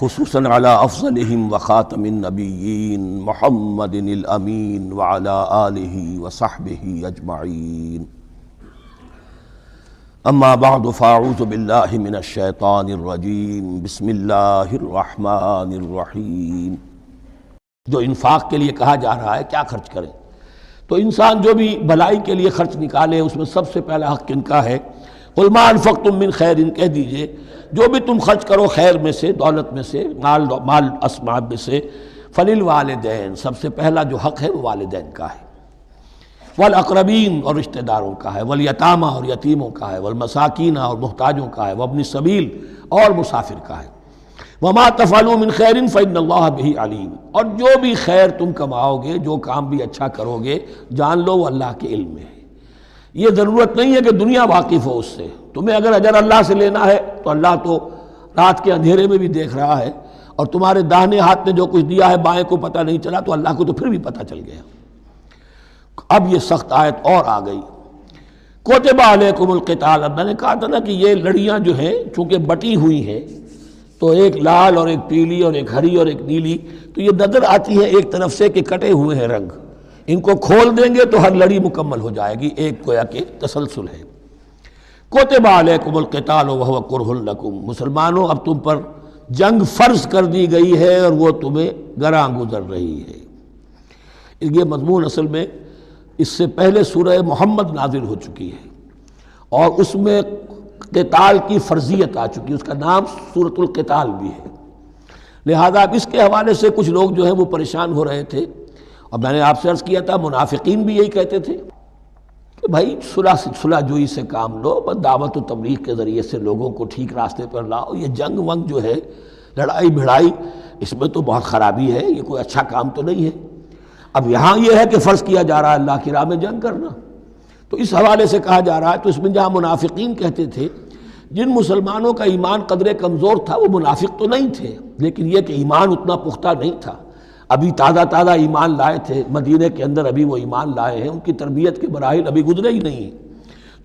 خصوصاً علی افضلہم وخاتم النبیین محمد الامین وعلی آلہ وصحبہ اجمعین. اما بعد فاعوذ باللہ من الشیطان الرجیم. بسم اللہ الرحمن الرحیم. جو انفاق کے لیے کہا جا رہا ہے کیا خرچ کریں، تو انسان جو بھی بھلائی کے لیے خرچ نکالے اس میں سب سے پہلا حق کن کا ہے؟ قل ما انفقتم من خیر، کہہ دیجئے جو بھی تم خرچ کرو خیر میں سے، دولت میں سے، مال اسباب میں سے، فللوالدین، سب سے پہلا جو حق ہے وہ والدین کا ہے، والاقربین اور رشتہ داروں کا ہے، والیتامى اور یتیموں کا ہے، والمساکین اور محتاجوں کا ہے، وابن السبیل اور مسافر کا ہے. وما تفعلوا من خیر فإن اللہ بہ علیم، اور جو بھی خیر تم کماؤ گے، جو کام بھی اچھا کرو گے، جان لو وہ اللہ کے علم میں ہے. یہ ضرورت نہیں ہے کہ دنیا واقف ہو اس سے. تمہیں اگر اجر اللہ سے لینا ہے تو اللہ تو رات کے اندھیرے میں بھی دیکھ رہا ہے، اور تمہارے داہنے ہاتھ نے جو کچھ دیا ہے بائیں کو پتہ نہیں چلا تو اللہ کو تو پھر بھی پتہ چل گیا. اب یہ سخت آیت اور آ گئی. کتب علیکم القتال، اب میں نے کہا تھا نا کہ یہ لڑیاں جو ہیں چونکہ بٹی ہوئی ہیں تو ایک لال اور ایک پیلی اور ایک ہری اور ایک نیلی، تو یہ نظر آتی ہے ایک طرف سے کہ کٹے ہوئے ہیں رنگ. ان کو کھول دیں گے تو ہر لڑی مکمل ہو جائے گی، ایک گویا کہ تسلسل ہے. کتب علیکم القتال وہو کرہ لکم، مسلمانوں اب تم پر جنگ فرض کر دی گئی ہے اور وہ تمہیں گراں گزر رہی ہے. یہ مضمون اصل میں اس سے پہلے سورہ محمد نازل ہو چکی ہے اور اس میں قتال کی فرضیت آ چکی ہے، اس کا نام سورۃ القتال بھی ہے. لہذا اب اس کے حوالے سے کچھ لوگ جو ہیں وہ پریشان ہو رہے تھے، اور میں نے آپ سے عرض کیا تھا منافقین بھی یہی کہتے تھے کہ بھائی صلح جوئی سے کام لو، بس دعوت و تبلیغ کے ذریعے سے لوگوں کو ٹھیک راستے پر لاؤ. یہ جنگ ونگ جو ہے، لڑائی بھڑائی، اس میں تو بہت خرابی ہے، یہ کوئی اچھا کام تو نہیں ہے. اب یہاں یہ ہے کہ فرض کیا جا رہا ہے اللہ کی راہ میں جنگ کرنا، تو اس حوالے سے کہا جا رہا ہے. تو اس میں جہاں منافقین کہتے تھے، جن مسلمانوں کا ایمان قدر کمزور تھا وہ منافق تو نہیں تھے، لیکن یہ کہ ایمان اتنا پختہ نہیں تھا، ابھی تازہ ایمان لائے تھے، مدینے کے اندر ابھی وہ ایمان لائے ہیں، ان کی تربیت کے مراحل ابھی گزرے ہی نہیں ہیں.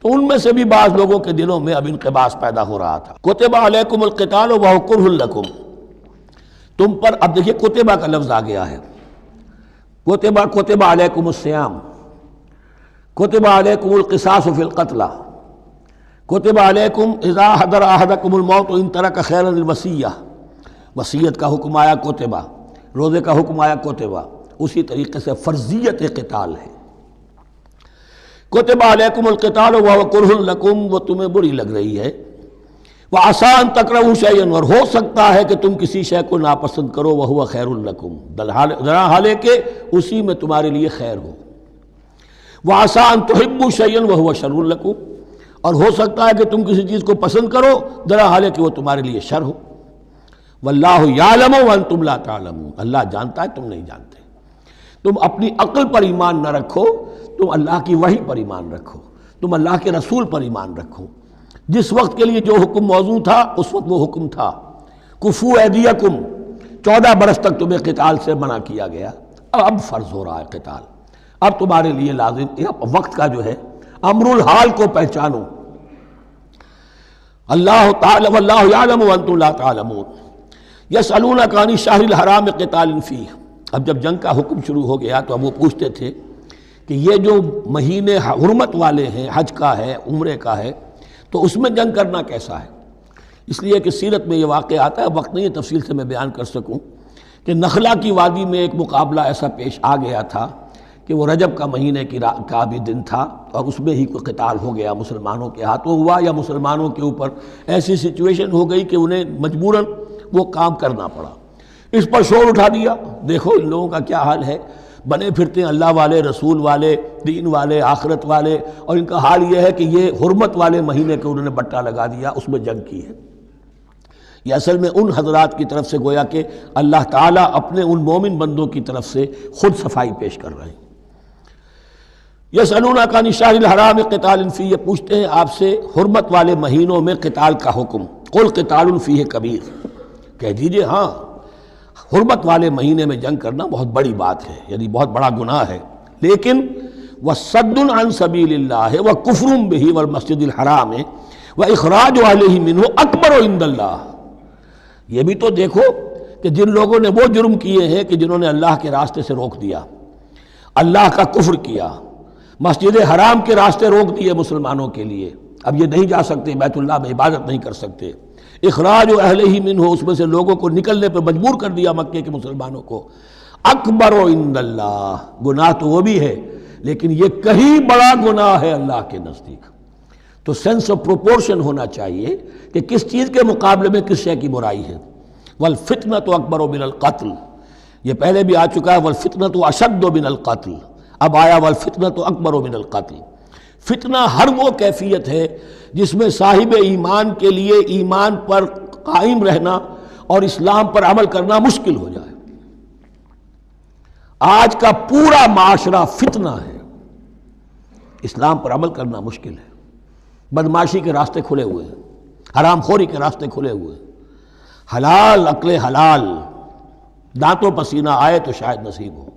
تو ان میں سے بھی بعض لوگوں کے دلوں میں اب انقباض پیدا ہو رہا تھا. کتب علیکم القتال وہو کرہ لکم، تم پر اب دیکھیے کتبہ کا لفظ آ گیا ہے. کتب علیکم الصیام، کتب علیکم القصاص فی القتلى، کتب علیکم اذا حضر احدکم الموت ان ترک خیرا الوصیہ، وصیت کا حکم آیا کتبہ، روزے کا حکم آیا کتبہ. اسی طریقے سے فرضیت قتال ہے. کتب علیکم القتال وہو کرہ لکم، وہ تمہیں بری لگ رہی ہے. وعسیٰ ان تکرہوا شیئا، اور ہو سکتا ہے کہ تم کسی شے کو ناپسند کرو، وہو خیر لکم، ذرا حالے کہ اسی میں تمہارے لیے خیر ہو. وعسیٰ ان تحبوا شیئا وہو شر لکم، اور ہو سکتا ہے کہ تم کسی چیز کو پسند کرو ذرا حالے کہ وہ تمہارے لیے شر ہو. واللہ یعلم وانتم لا تعلمون، اللہ جانتا ہے تم نہیں جانتے. تم اپنی عقل پر ایمان نہ رکھو، تم اللہ کی وحی پر ایمان رکھو، تم اللہ کے رسول پر ایمان رکھو. جس وقت کے لیے جو حکم موضوع تھا اس وقت وہ حکم تھا. کفوا ایدیکم، 14 برس تک تمہیں قتال سے منع کیا گیا، اب فرض ہو رہا ہے قتال. اب تمہارے لیے لازم وقت کا جو ہے امر الحال کو پہچانو. اللہ تعالی واللہ یعلم وانتم لا تعلمون. یسألونک عن الشہر الحرام قتال فیہ، اب جب جنگ کا حکم شروع ہو گیا تو اب وہ پوچھتے تھے کہ یہ جو مہینے حرمت والے ہیں، حج کا ہے، عمرے کا ہے، تو اس میں جنگ کرنا کیسا ہے؟ اس لیے کہ سیرت میں یہ واقعہ آتا ہے، وقت نہیں ہے تفصیل سے میں بیان کر سکوں، کہ نخلا کی وادی میں ایک مقابلہ ایسا پیش آ گیا تھا کہ وہ رجب کا مہینے کا بھی دن تھا، اور اس میں ہی کوئی قتال ہو گیا، مسلمانوں کے ہاتھوں ہوا یا مسلمانوں کے اوپر ایسی سچویشن ہو گئی کہ انہیں مجبوراً وہ کام کرنا پڑا. اس پر شور اٹھا دیا. دیکھو ان لوگوں کا کیا حال ہے، بنے پھرتے ہیں اللہ والے، رسول والے، دین والے، آخرت والے، اور ان کا حال یہ ہے کہ یہ حرمت والے مہینے کے انہوں نے بٹا لگا دیا، اس میں جنگ کی ہے. یہ اصل میں ان حضرات کی طرف سے گویا کہ اللہ تعالیٰ اپنے ان مومن بندوں کی طرف سے خود صفائی پیش کر رہے ہیں. یسألونک عن الشہر الحرام قتال فیہ، یہ پوچھتے ہیں آپ سے حرمت والے مہینوں میں قتال کا حکم. قل قتال فیہ کبیر، کہہ دیجئے ہاں حرمت والے مہینے میں جنگ کرنا بہت بڑی بات ہے، یعنی بہت بڑا گناہ ہے. لیکن وصد عن سبیل اللہ وکفر بہ والمسجد الحرام واخراج اہلہ منہ اکبر عند اللہ، یہ بھی تو دیکھو کہ جن لوگوں نے وہ جرم کیے ہیں کہ جنہوں نے اللہ کے راستے سے روک دیا، اللہ کا کفر کیا، مسجد حرام کے راستے روک دیے مسلمانوں کے لیے، اب یہ نہیں جا سکتے، بیت اللہ میں عبادت نہیں کر سکتے، اخراج اہلہ منہ، اس میں سے لوگوں کو نکلنے پر مجبور کر دیا مکے کے مسلمانوں کو، اکبر عند اللہ، گناہ تو وہ بھی ہے لیکن یہ کہیں بڑا گناہ ہے اللہ کے نزدیک۔ تو سینس آف پروپورشن ہونا چاہیے کہ کس چیز کے مقابلے میں کس شے کی برائی ہے۔ والفتنۃ اکبر من القتل، یہ پہلے بھی آ چکا ہے، والفتنۃ اشد من القتل، اب آیا والفتنۃ اکبر من القتل۔ فتنہ ہر وہ کیفیت ہے جس میں صاحب ایمان کے لیے ایمان پر قائم رہنا اور اسلام پر عمل کرنا مشکل ہو جائے۔ آج کا پورا معاشرہ فتنہ ہے، اسلام پر عمل کرنا مشکل ہے، بدماشی کے راستے کھلے ہوئے ہیں، حرام خوری کے راستے کھلے ہوئے ہیں، حلال عقل حلال دانتوں پسینہ آئے تو شاید نصیب ہو،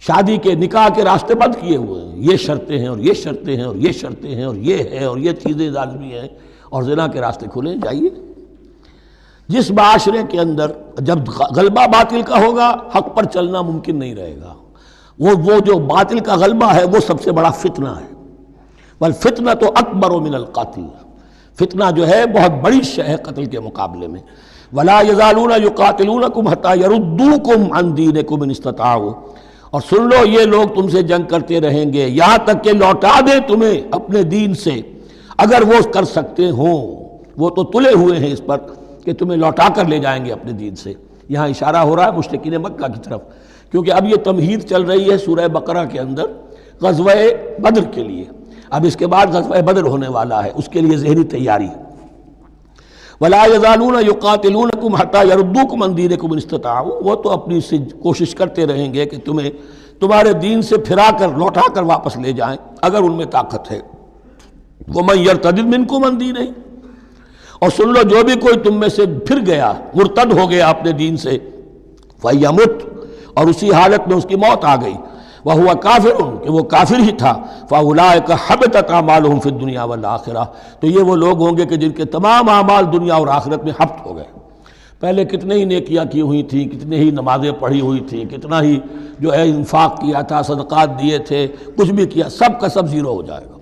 شادی کے نکاح کے راستے بند کیے ہوئے ہیں، یہ شرطیں ہیں اور یہ شرطیں ہیں اور یہ شرطیں ہیں اور یہ ہے اور یہ چیزیں لازمی ہیں، اور زنا کے راستے کھلے جائیے۔ جس معاشرے کے اندر جب غلبہ باطل کا ہوگا حق پر چلنا ممکن نہیں رہے گا، وہ جو باطل کا غلبہ ہے وہ سب سے بڑا فتنہ ہے۔ والفتنۃ اکبر من القتل، فتنہ جو ہے بہت بڑی شے ہے قتل کے مقابلے میں۔ ولا یزالون یقاتلونکم حتی یردوکم عن دینکم ان استطاعوا، اور سن لو یہ لوگ تم سے جنگ کرتے رہیں گے یہاں تک کہ لوٹا دیں تمہیں اپنے دین سے، اگر وہ کر سکتے ہوں، وہ تو تلے ہوئے ہیں اس پر کہ تمہیں لوٹا کر لے جائیں گے اپنے دین سے۔ یہاں اشارہ ہو رہا ہے مشرکین مکہ کی طرف، کیونکہ اب یہ تمہید چل رہی ہے سورہ بقرہ کے اندر غزوہ بدر کے لیے، اب اس کے بعد غزوہ بدر ہونے والا ہے، اس کے لیے ذہنی تیاری۔ وَلَا يَزَالُونَ يُقَاتِلُونَكُمْ حَتَّى يَرُدُّوكُمْ عَنْ دِينِكُمْ إِنِ اسْتَطَاعُوا، وہ تو اپنی سے کوشش کرتے رہیں گے کہ تمہیں تمہارے دین سے پھرا کر لوٹا کر واپس لے جائیں اگر ان میں طاقت ہے۔ وَمَنْ يَرْتَدِدْ مِنْكُمْ عَنْ دِينِهِ، اور سن لو جو بھی کوئی تم میں سے پھر گیا، مرتد ہو گیا اپنے دین سے، فَيَمُتْ، اور اسی حالت میں اس کی موت آ گئی، وَهُوَ كَافِرٌ، کہ وہ کافر ہی تھا، فَأُولَٰئِكَ حَبِطَتْ أَعْمَالُهُمْ فِي الدُّنْيَا وَالْآخِرَةِ، تو یہ وہ لوگ ہوں گے کہ جن کے تمام اعمال دنیا اور آخرت میں حبط ہو گئے۔ پہلے کتنے ہی نیکیاں کی ہوئی تھیں، کتنے ہی نمازیں پڑھی ہوئی تھیں، کتنا ہی جو ہے انفاق کیا تھا، صدقات دیے تھے، کچھ بھی کیا، سب کا سب زیرو ہو جائے گا۔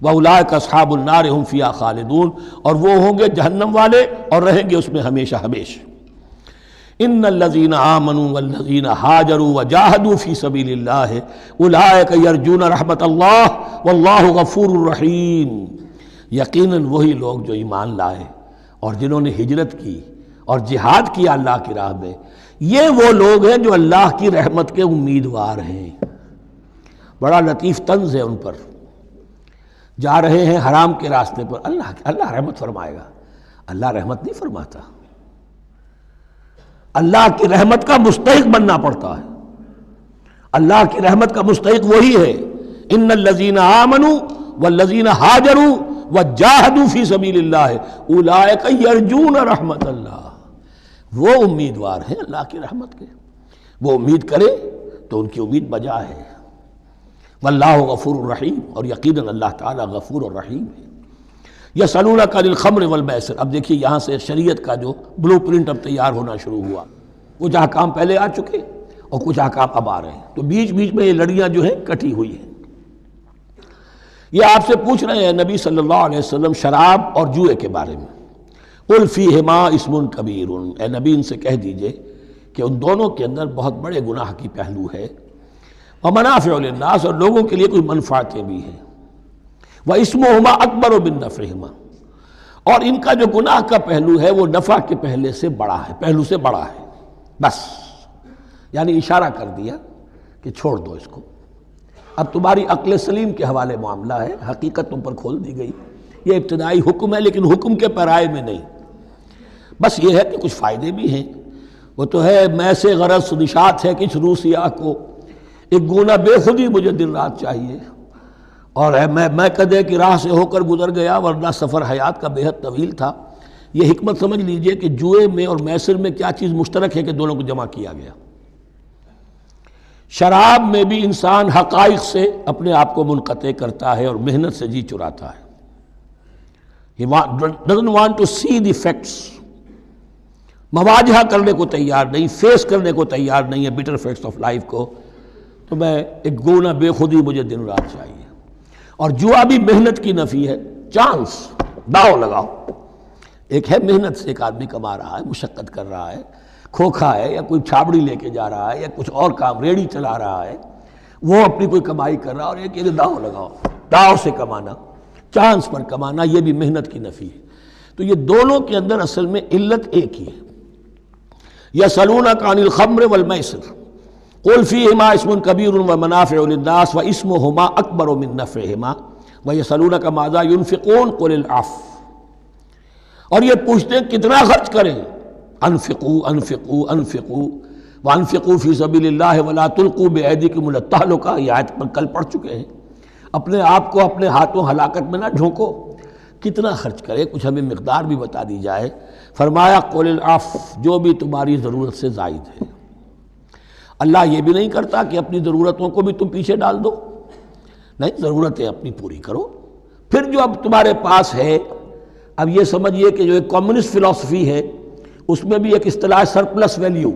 وَأُولَٰئِكَ أَصْحَابُ النَّارِ هُمْ فِيهَا خَالِدُونَ، اور وہ ہوں گے جہنم والے اور رہیں گے اس میں ہمیشہ ہمیش۔ ان الذین آمنوا والذین ہاجروا وجاہدوا فی سبیل اللہ اولئک یرجون رحمت اللہ واللہ غفور رحیم، یقیناً وہی لوگ جو ایمان لائے اور جنہوں نے ہجرت کی اور جہاد کیا اللہ کی راہ میں، یہ وہ لوگ ہیں جو اللہ کی رحمت کے امیدوار ہیں۔ بڑا لطیف طنز ہے ان پر، جا رہے ہیں حرام کے راستے پر، اللہ رحمت فرمائے گا، اللہ رحمت نہیں فرماتا، اللہ کی رحمت کا مستحق بننا پڑتا ہے۔ اللہ کی رحمت کا مستحق وہی ہے، ان الذین آمنوا والذین ہاجروا وجاہدوا فی سبیل اللہ اولئک یرجون رحمت اللہ، وہ امیدوار ہیں اللہ کی رحمت کے، وہ امید کرے تو ان کی امید بجا ہے۔ واللہ غفور الرحیم، اور یقیناً اللہ تعالیٰ غفور الرحیم ہے۔ یسألونک عن الخمر والمیسر، اب دیکھیے یہاں سے شریعت کا جو بلو پرنٹ اب تیار ہونا شروع ہوا، کچھ احکام پہلے آ چکے اور کچھ احکام اب آ رہے ہیں، تو بیچ بیچ میں یہ لڑیاں جو ہیں کٹی ہوئی ہیں۔ یہ آپ سے پوچھ رہے ہیں نبی صلی اللہ علیہ وسلم شراب اور جوئے کے بارے میں، قل فیہما اسم کبیر، اے نبی ان سے کہہ دیجئے کہ ان دونوں کے اندر بہت بڑے گناہ کی پہلو ہے، ومنافع للناس، اور لوگوں کے لیے کوئی منفعتیں بھی ہیں، وَإِسْمُهُمَا أَكْبَرُ مِن نَّفْعِهِمَا، اور ان کا جو گناہ کا پہلو ہے وہ نفع کے پہلو سے بڑا ہے، بس یعنی اشارہ کر دیا کہ چھوڑ دو اس کو، اب تمہاری عقل سلیم کے حوالے معاملہ ہے، حقیقت تم پر کھول دی گئی، یہ ابتدائی حکم ہے لیکن حکم کے پیرائے میں نہیں، بس یہ ہے کہ کچھ فائدے بھی ہیں، وہ تو ہے میں سے غرض نشات ہے کچھ روح سیاہ کو، ایک گونا بے خودی مجھے دن رات چاہیے، اور میں کدے کی راہ سے ہو کر گزر گیا ورنہ سفر حیات کا بے حد طویل تھا۔ یہ حکمت سمجھ لیجئے کہ جوئے میں اور میسر میں کیا چیز مشترک ہے کہ دونوں کو جمع کیا گیا۔ شراب میں بھی انسان حقائق سے اپنے آپ کو منقطع کرتا ہے اور محنت سے جی چراتا ہے، He doesn't want to see the facts. مواجہہ کرنے کو تیار نہیں، فیس کرنے کو تیار نہیں ہے bitter facts of life کو. تو میں ایک گونا بے خودی مجھے دن رات چاہیے. اور جوا بھی محنت کی نفی ہے. چانس، داؤ لگاؤ. ایک ہے محنت سے ایک آدمی کما رہا ہے، مشقت کر رہا ہے، کھوکھا ہے یا کوئی چھابڑی لے کے جا رہا ہے یا کچھ اور کام ریڑھی چلا رہا ہے، وہ اپنی کوئی کمائی کر رہا ہے. اور ایک یہ داؤ لگاؤ، داؤ سے کمانا، چانس پر کمانا، یہ بھی محنت کی نفی ہے. تو یہ دونوں کے اندر اصل میں علت ایک ہی ہے. یسألونک عن الخمر والمیسر قل فیہما اسم کبیر ومنافع للناس واسمہما اکبر من نفعہما ویسألونک ماذا ينفقون قل العفو. اور یہ پوچھتے ہیں کتنا خرچ کریں. انفقوا انفقوا انفقوا وانفقوا فی سبیل اللہ ولا تلقوا بایدیکم الی التہلکہ. یہ آیت پر کل پڑھ چکے ہیں. اپنے آپ کو اپنے ہاتھوں ہلاکت میں نہ جھونکو. کتنا خرچ کرے، کچھ ہمیں مقدار بھی بتا دی جائے. فرمایا قل العفو، جو بھی تمہاری ضرورت سے زائد ہے. اللہ یہ بھی نہیں کرتا کہ اپنی ضرورتوں کو بھی تم پیچھے ڈال دو. نہیں، ضرورتیں اپنی پوری کرو. پھر جو اب تمہارے پاس ہے، اب یہ سمجھیے کہ جو ایک کمیونسٹ فلسفی ہے اس میں بھی ایک اصطلاح سرپلس ویلیو.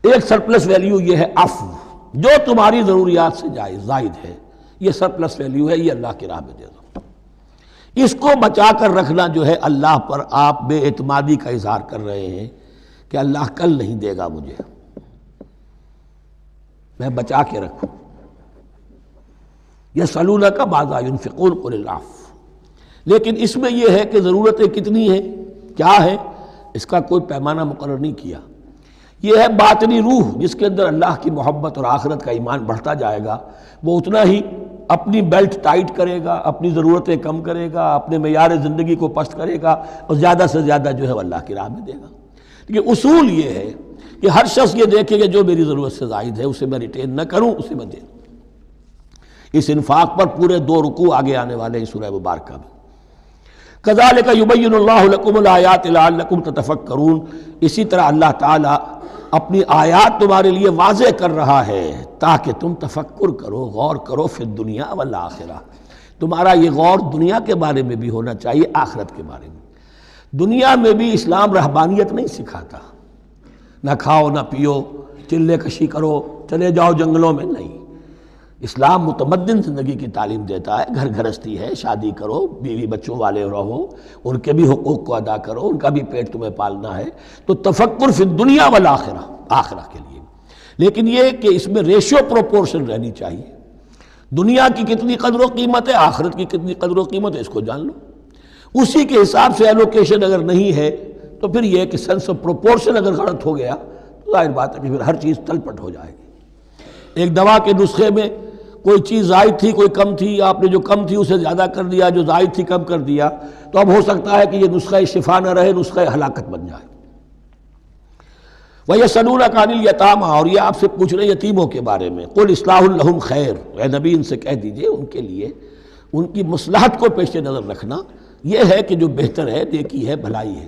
ایک سرپلس ویلیو یہ ہے عفو، جو تمہاری ضروریات سے زائد ہے، یہ سرپلس ویلیو ہے، یہ اللہ کی راہ میں دے دو. اس کو بچا کر رکھنا جو ہے اللہ پر آپ بے اعتمادی کا اظہار کر رہے ہیں کہ اللہ کل نہیں دے گا مجھے، میں بچا کے رکھوں. یسألونک ماذا ينفقون قل العفو. لیکن اس میں یہ ہے کہ ضرورتیں کتنی ہیں، کیا ہے، اس کا کوئی پیمانہ مقرر نہیں کیا. یہ ہے باطنی روح جس کے اندر اللہ کی محبت اور آخرت کا ایمان بڑھتا جائے گا، وہ اتنا ہی اپنی بیلٹ ٹائٹ کرے گا، اپنی ضرورتیں کم کرے گا، اپنے معیار زندگی کو پست کرے گا اور زیادہ سے زیادہ جو ہے وہ اللہ کی راہ میں دے گا. لیکن اصول یہ ہے کہ ہر شخص یہ دیکھے کہ جو میری ضرورت سے زائد ہے اسے میں ریٹین نہ کروں، اسے میں دے دوں. اس انفاق پر پورے 2 رکوع آگے آنے والے ہیں سورہ مبارکہ میں. کذالک یبین اللہ لکم الآیات لعلکم تتفکرون. اسی طرح اللہ تعالیٰ اپنی آیات تمہارے لیے واضح کر رہا ہے تاکہ تم تفکر کرو، غور کرو فی الدنیا والآخرہ. تمہارا یہ غور دنیا کے بارے میں بھی ہونا چاہیے، آخرت کے بارے میں. دنیا میں بھی اسلام رہبانیت نہیں سکھاتا، نہ کھاؤ نہ پیو، چلے کشی کرو، چلے جاؤ جنگلوں میں، نہیں. اسلام متمدن زندگی کی تعلیم دیتا ہے. گھر گھرستی ہے، شادی کرو، بیوی بچوں والے رہو، ان کے بھی حقوق کو ادا کرو، ان کا بھی پیٹ تمہیں پالنا ہے. تو تفکر فی الدنیا والآخرہ، آخرہ کے لیے. لیکن یہ کہ اس میں ریشو پروپورشن رہنی چاہیے. دنیا کی کتنی قدر و قیمت ہے، آخرت کی کتنی قدر و قیمت ہے، اس کو جان لو. اسی کے حساب سے ایلوکیشن اگر نہیں ہے تو پھر یہ کہ سینس آف پروپورشن اگر غلط ہو گیا تو ظاہر بات ہے کہ پھر ہر چیز تل پٹ ہو جائے گی. ایک دوا کے نسخے میں کوئی چیز زائد تھی، کوئی کم تھی، آپ نے جو کم تھی اسے زیادہ کر دیا، جو زائد تھی کم کر دیا، تو اب ہو سکتا ہے کہ یہ نسخہ شفا نہ رہے، نسخہ ہلاکت بن جائے. وَيَسْأَلُونَكَ عَنِ الْيَتَامَىٰ. اور یہ آپ سے پوچھ رہے ہیں یتیموں کے بارے میں. قُلْ إِصْلَاحٌ لَهُمْ خَيْرٌ. اے نبی ان سے کہہ دیجئے ان کے لیے ان کی مصلحت کو پیش نظر رکھنا یہ ہے کہ جو بہتر ہے، نیکی ہے، بھلائی ہے.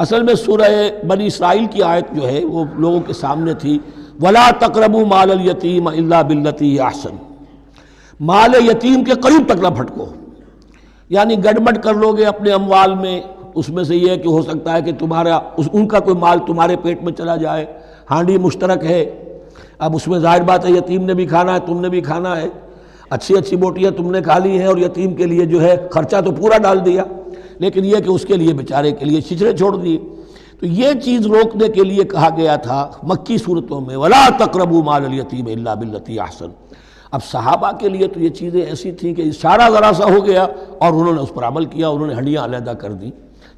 اصل میں سورہ بنی اسرائیل کی آیت جو ہے وہ لوگوں کے سامنے تھی. وَلَا تَقْرَبُوا مَالَ الْيَتِيمِ إِلَّا بِالَّتِي هِيَ أَحْسَنُ. مال یتیم کے قریب تک نہ بھٹکو، یعنی گڑبڑ کر لو گے اپنے اموال میں. اس میں سے یہ ہے کہ ہو سکتا ہے کہ تمہارا ان کا کوئی مال تمہارے پیٹ میں چلا جائے. ہانڈی مشترک ہے، اب اس میں ظاہر بات ہے یتیم نے بھی کھانا ہے، تم نے بھی کھانا ہے. اچھی اچھی بوٹیاں تم نے کھا لی ہیں اور یتیم کے لیے جو ہے خرچہ تو پورا ڈال دیا، لیکن یہ کہ اس کے لیے بیچارے کے لیے چھچڑے چھوڑ دیے. تو یہ چیز روکنے کے لیے کہا گیا تھا مکی صورتوں میں وَلَا تَقْرَبُوا مَالَ الْيَتِيمِ إِلَّا بِالَّتِي أَحْسَنُ. اب صحابہ کے لیے تو یہ چیزیں ایسی تھیں کہ اشارہ ذرا سا ہو گیا اور انہوں نے اس پر عمل کیا، انہوں نے ہڈیاں علیحدہ کر دیں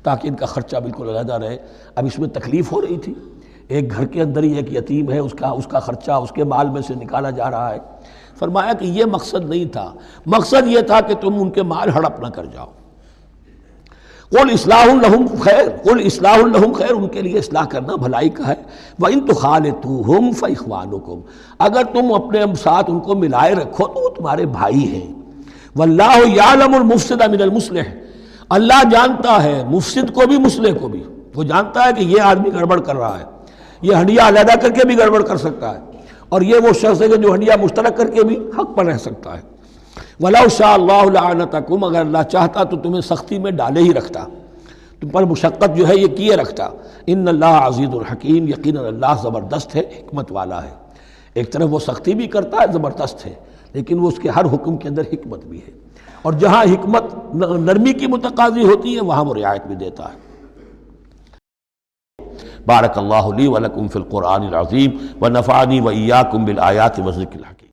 تاکہ ان کا خرچہ بالکل علیحدہ رہے. اب اس میں تکلیف ہو رہی تھی، ایک گھر کے اندر ہی ایک یتیم ہے، اس کا خرچہ اس کے مال میں سے نکالا جا رہا ہے. فرمایا کہ یہ مقصد نہیں تھا، مقصد یہ تھا کہ تم ان کے مال ہڑپ نہ کر جاؤ. قُلْ إِصْلَاحٌ لَهُمْ خَيْرٌ. قُلْ إِصْلَاحٌ لَهُمْ خَيْرٌ. ان کے لیے اصلاح کرنا بھلائی کا ہے. وَإِن تُخَالِطُوهُمْ فَإِخْوَانُكُمْ. اگر تم اپنے ساتھ ان کو ملائے رکھو تو وہ تمہارے بھائی ہیں. وَاللَّهُ يَعْلَمُ الْمُفْسِدَ مِنَ الْمُصْلِحِ. اللہ جانتا ہے مفسد کو بھی مصلح کو بھی. وہ جانتا ہے کہ یہ آدمی گڑبڑ کر رہا ہے، یہ ہڈیاں علیحدہ کر کے بھی گڑبڑ کر سکتا ہے، اور یہ وہ شخص ہے کہ جو ہڈیاں مشترک کر کے بھی حق پر رہ سکتا ہے. وَلَوْ شَاءَ اللَّهُ لَعَنَتَكُمْ، اگر اللہ چاہتا تو تمہیں سختی میں ڈالے ہی رکھتا، تم پر مشقت جو ہے یہ کیے رکھتا۔ ان اللہ عزیز الحکیم، یقیناً اللہ زبردست ہے، حکمت والا ہے۔ ایک طرف وہ سختی بھی کرتا ہے، زبردست ہے، لیکن وہ اس کے ہر حکم کے اندر حکمت بھی ہے، اور جہاں حکمت نرمی کی متقاضی ہوتی ہے وہاں وہ رعایت بھی دیتا ہے۔ بارک اللہ لی ولکم فی القرآن العظیم ونفعنی وإیاکم بالآیات والذکر الحکیم۔